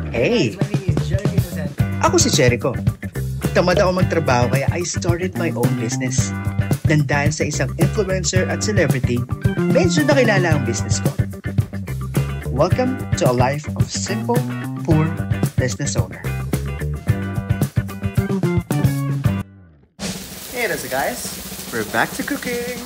Hey! Ako si Jericho. Tamad ako magtrabaho kaya I started my own business. Nang dahil sa isang influencer at celebrity, medyo nakilala ang business ko. Welcome to a life of simple, poor business owner. Hey, that's it guys. We're back to cooking.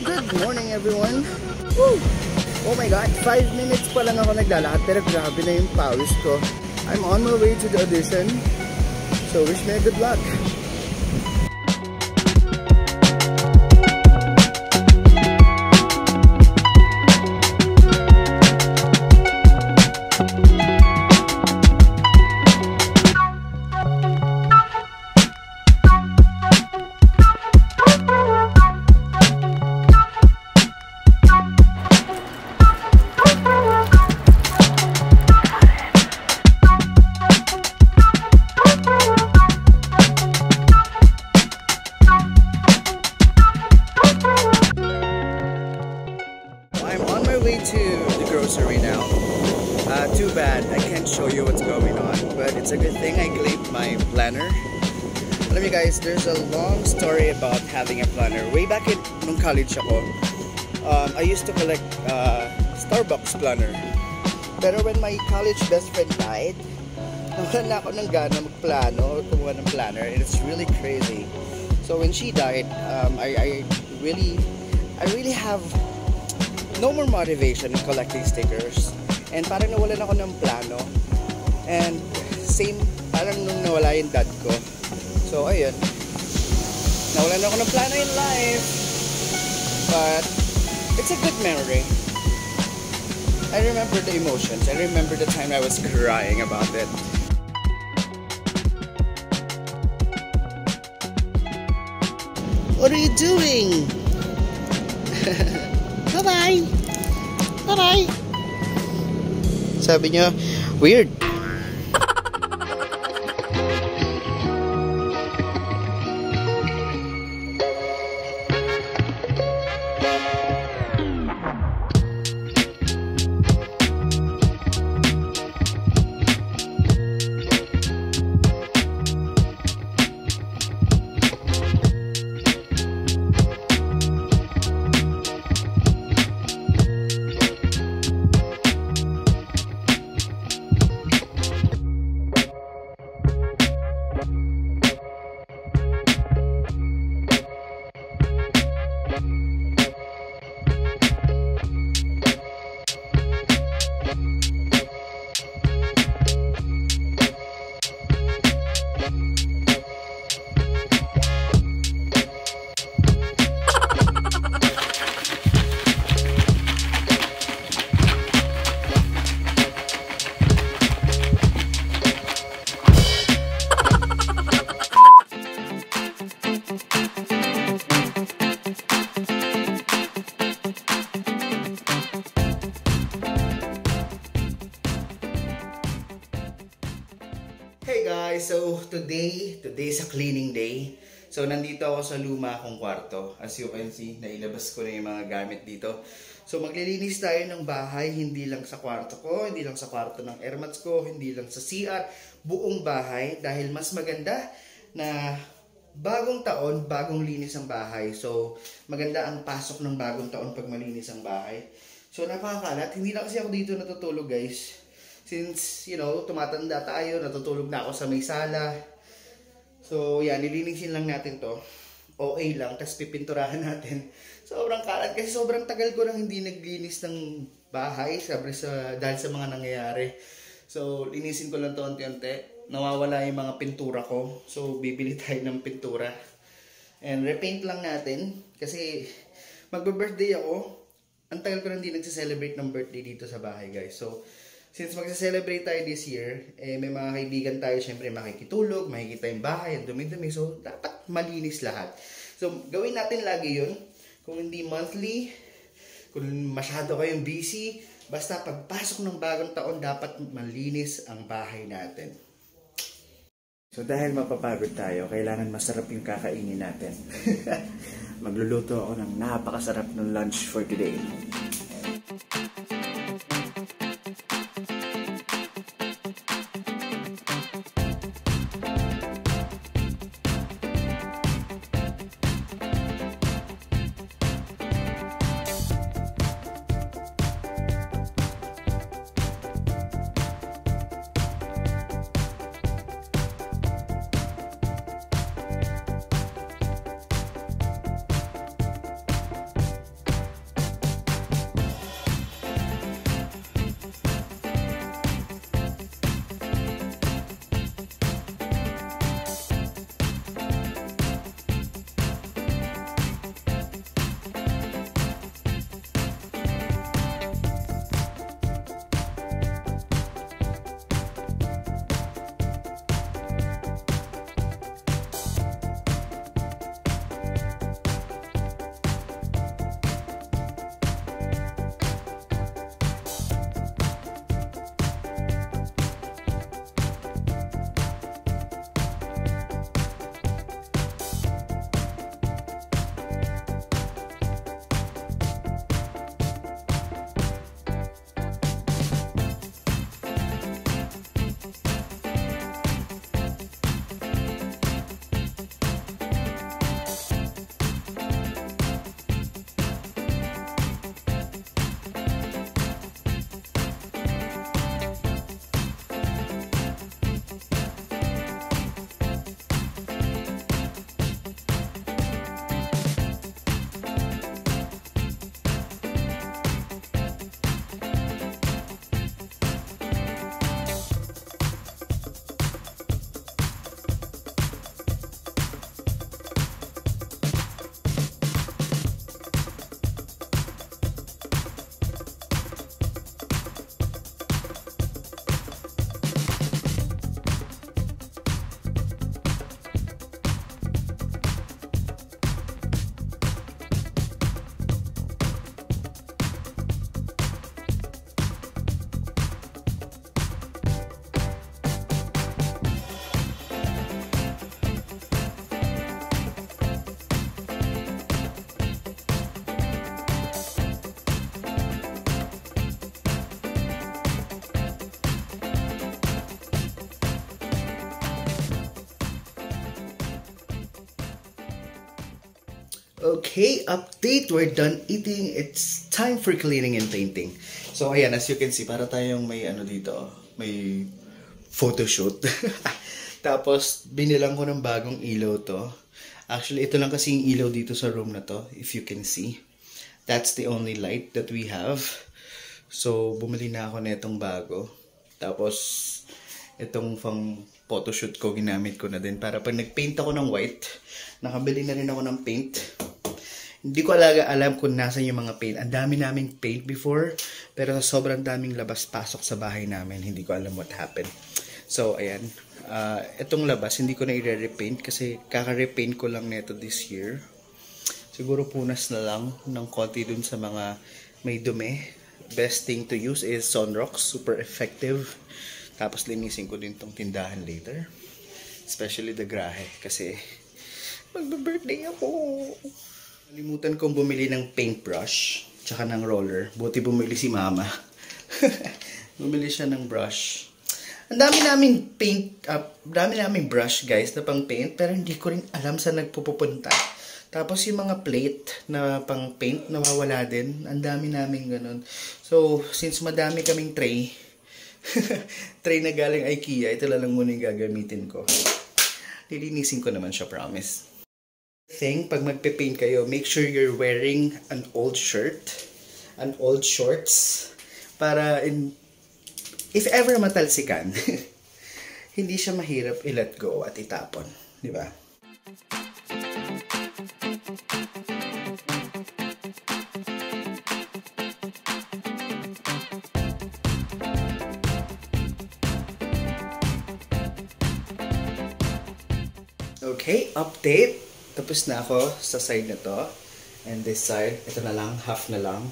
Good morning everyone! Woo! Oh my god, 5 minutes pa lang ako naglalakad pero grabe na yung pawis ko. I'm on my way to the audition, so wish me good luck! To the grocery now. Too bad I can't show you what's going on, but it's a good thing I claimed my planner. Alam niyo guys, there's a long story about having a planner. Way back in nung college ako, I used to collect Starbucks planner. Pero when my college best friend died, nawalan na ako ng gana magplano or kumuha ng planner, and it's really crazy. So when she died, I really have no more motivation in collecting stickers, and parang nawalan ako ng plano, and same parang nung nawala yung dad ko. So ayun, nawalan ako ng plano in life, but it's a good memory. I remember the emotions, I remember the time I was crying about it. What are you doing? Bye-bye! Bye-bye! Sabi niya, weird. Hey guys, so today is a cleaning day. So, nandito ako sa luma kong kwarto. As you can see, nailabas ko na yung mga gamit dito. So, maglilinis tayo ng bahay, hindi lang sa kwarto ko, hindi lang sa kwarto ng airmats ko, hindi lang sa CR, buong bahay. Dahil mas maganda na bagong taon, bagong linis ang bahay. So, maganda ang pasok ng bagong taon pag malinis ang bahay. So, napakakalat. Hindi lang kasi ako dito natutulog, guys. Since, you know, tumatanda tayo, natutulog na ako sa may sala. So, yan, nilinisin lang natin to. OA lang, tapos pipinturahan natin. Sobrang kalat kasi sobrang tagal ko nang hindi naglinis ng bahay dahil sa mga nangyayari. So, linisin ko lang to unti-unti. Nawawala yung mga pintura ko. So, bibili tayo ng pintura. And repaint lang natin kasi magbe-birthday ako. Ang tagal ko nang hindi nagse-celebrate ng birthday dito sa bahay, guys. So, since magse-celebrate tayo this year, may mga kaibigan tayo, syempre makikitulog, makikita yung bahay, ang dumi-dumi. So, dapat malinis lahat. So, gawin natin lagi yun. Kung hindi monthly, kung masyado kayong busy, basta pagpasok ng bagong taon, dapat malinis ang bahay natin. So, dahil mapapagod tayo, kailangan masarap yung kakainin natin. Magluluto ako ng napakasarap ng lunch for today. Okay, update. We're done eating. It's time for cleaning and painting. So, ayan, as you can see, para tayong may ano dito, may photoshoot. Tapos, binilang ko ng bagong ilaw to. Actually, ito lang kasi yung ilaw dito sa room na to, if you can see. That's the only light that we have. So, bumili na ako netong bago. Tapos, itong pang photoshoot ko, ginamit ko na din. Para pag nagpaint ako ng white, nakabili na rin ako ng paint. Hindi ko alam kung nasan yung mga paint. Ang dami naming paint before, pero sobrang daming labas-pasok sa bahay namin. Hindi ko alam what happened. So, ayan. Itong labas, hindi ko na i-repaint kasi kaka-repaint ko lang neto this year. Siguro punas na lang ng konti dun sa mga may dumi. Best thing to use is Sunrox. Super effective. Tapos linisin ko din tong tindahan later. Especially the grahe kasi Magbe-birthday ako. Nalimutan kong bumili ng paintbrush, tsaka ng roller. Buti bumili si mama. Bumili siya ng brush. Ang dami naming dami naming brush guys na pang paint, pero hindi ko rin alam saan nagpupunta. Tapos yung mga plate na pang paint nawawala din. Ang dami namin ganun. So, since madami kaming tray, tray na galing IKEA, ito lang muna yung gagamitin ko. Lilinisin ko naman siya, promise. Pag magpe-paint kayo, make sure you're wearing an old shirt, an old shorts, para if ever matalsikan, hindi siya mahirap i-let go at itapon, di ba? Okay, update. Tapos na ako sa side na to. And this side, ito na lang, half na lang.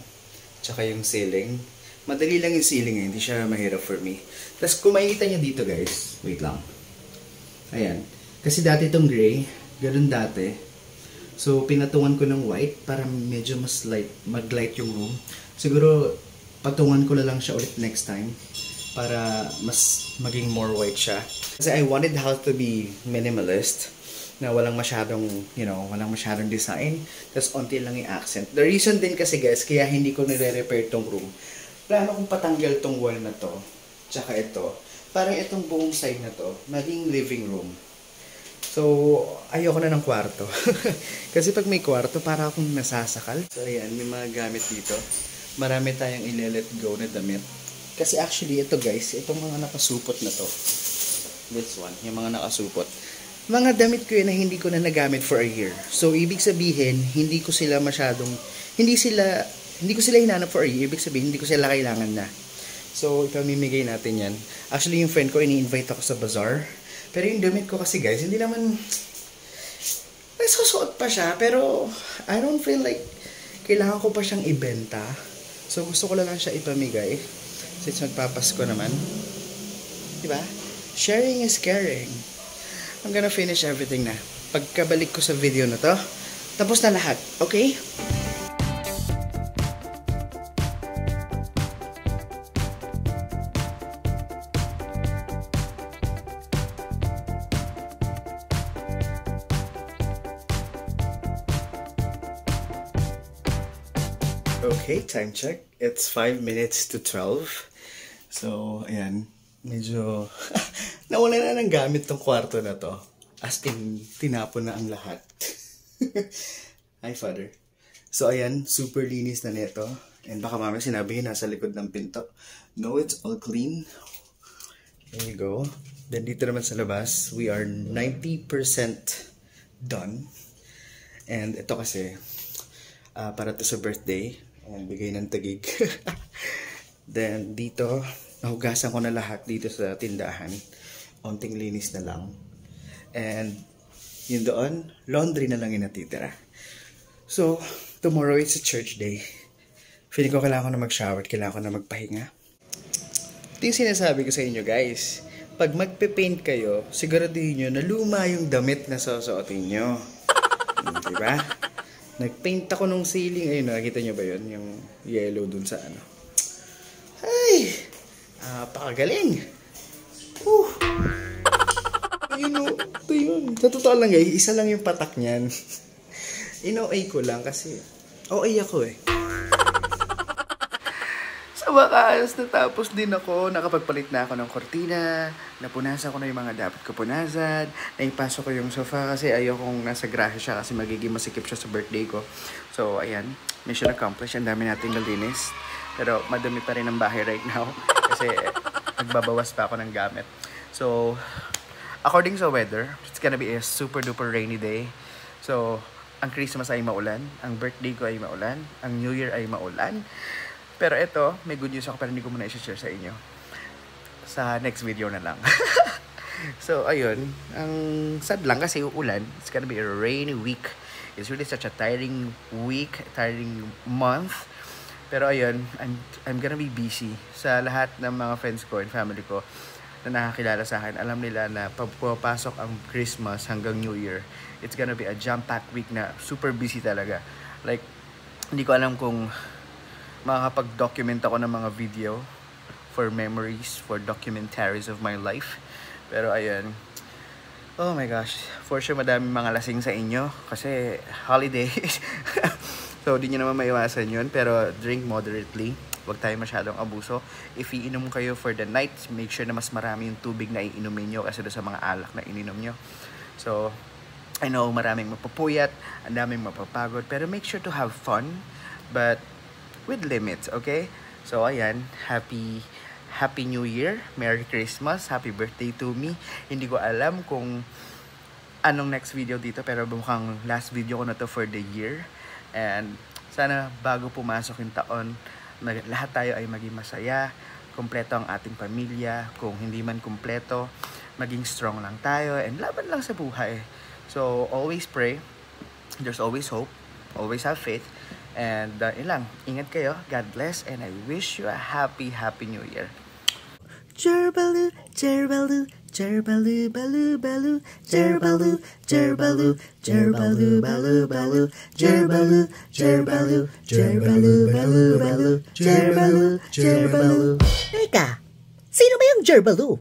Tsaka yung ceiling. Madali lang yung ceiling eh, hindi siya mahirap for me. Tapos kung makikita nyo dito guys, wait lang. Ayan. Kasi dati itong gray, ganun dati. So pinatungan ko ng white para medyo mas light, mag-light yung room. Siguro patungan ko na lang siya ulit next time para mas maging more white siya. Kasi I wanted the house to be minimalist, na walang masyadong, walang masyadong design, tapos onti lang yung accent. The reason din kasi guys, kaya hindi ko nire-repair tong room, plano kong patanggal tong wall na to, tsaka ito, parang itong buong side na to, maging living room. So, ayoko na ng kwarto. Kasi pag may kwarto, para akong nasasakal. So, ayan, may mga gamit dito. Marami tayong i-let go na damit. Kasi actually, ito guys, itong mga nakasupot na to, this one, yung mga nakasupot, mga damit ko yun na hindi ko na nagamit for a year. So, ibig sabihin, hindi ko sila hinanap for a year. Ibig sabihin, hindi ko sila kailangan na. So, ipamimigay natin yan. Actually, yung friend ko, ini-invite ako sa bazaar. Pero yung damit ko kasi guys, hindi naman, nasusuot pa siya. Pero, I don't feel like, kailangan ko pa siyang ibenta. So, gusto ko lang siya ipamigay. Since magpapasko naman. Diba? Sharing is caring. I'm gonna finish everything na. Pagkabalik ko sa video na to, tapos na lahat. Okay? Okay, time check. It's 5 minutes to 12. So, ayan. Medyo nawala na ng gamit tong kwarto na to. As in, tinapon na ang lahat. Hi, Father. So, ayan. Super linis na neto. And baka mamaya sinabi yun, nasa likod ng pinto. No, it's all clean. There you go. Then dito naman sa labas, we are 90% done. And ito kasi, para to sa birthday. Ayan, bigay ng tagig. Then dito, nahugasan ko na lahat dito sa tindahan. Onting linis na lang. And yun doon, laundry na lang yung natitira. So, tomorrow it's a church day. Feeling ko kailangan ko na mag-shower, kailangan ko na magpahinga. Ito yung sinasabi ko sa inyo guys. Pag magpe-paint kayo, siguraduhin nyo na luma yung damit na susuotin nyo. Diba? Nag-paint ako nung ceiling. Ayun, nakikita nyo ba yun? Yung yellow dun sa ano. Ay! Pakagaling. Ayun o. Ito yun. Sa totoo lang guys, isa lang yung patak niyan. In-OA ko lang kasi OA ako eh. Sa wakas, natapos din ako. Nakapagpalit na ako ng kortina. Napunasan ko na yung mga dapat ko punasan. Naipasok ko yung sofa kasi ayokong nasa grahe siya kasi magiging masikip siya sa birthday ko. So, ayan. Mission accomplished. Ang dami nating nalinis. Pero madami pa rin ang bahay right now. Kasi nagbabawas pa ako ng gamit. So, according sa weather, it's gonna be a super duper rainy day. So, ang Christmas ay maulan. Ang birthday ko ay maulan. Ang New Year ay maulan. Pero ito, may good news ako pero hindi ko muna i-share sa inyo. Sa next video na lang. So, ayun. Ang sad lang kasi uulan. It's gonna be a rainy week. It's really such a tiring week, tiring month. Pero ayun, I'm gonna be busy. Sa lahat ng mga friends ko and family ko, na nakakilala sa akin, alam nila na pagpapasok ang Christmas hanggang New Year, it's gonna be a jam-packed week na super busy talaga. Like, hindi ko alam kung makakapag-document ako ng mga video for memories, for documentaries of my life. Pero ayun, oh my gosh, for sure madaming mga lasing sa inyo kasi holiday. So, di nyo naman maiwasan yun, pero drink moderately. Huwag tayo masyadong abuso. If iinom kayo for the night, make sure na mas marami yung tubig na iinumin nyo kasi doon sa mga alak na ininom nyo. So, I know maraming mapupuyat, ang daming mapapagod, pero make sure to have fun, but with limits, okay? So, ayan, Happy New Year, Merry Christmas, Happy birthday to me. Hindi ko alam kung anong next video dito, pero mukhang last video ko na to for the year. And sana bago pumasok yung taon, lahat tayo ay maging masaya, kumpleto ang ating pamilya. Kung hindi man kumpleto, maging strong lang tayo and laban lang sa buhay. So always pray, there's always hope, always have faith. And ilang, ingat kayo, God bless, and I wish you a happy New Year. Jerbaloo, jerbaloo, jerbaloo, baloo, baloo, jerbaloo, jerbaloo, jerbaloo, baloo, baloo, jerbaloo, jerbaloo, jerbaloo, baloo, baloo, jerbaloo, jerbaloo. Teka, sino ba yung Jerbaloo?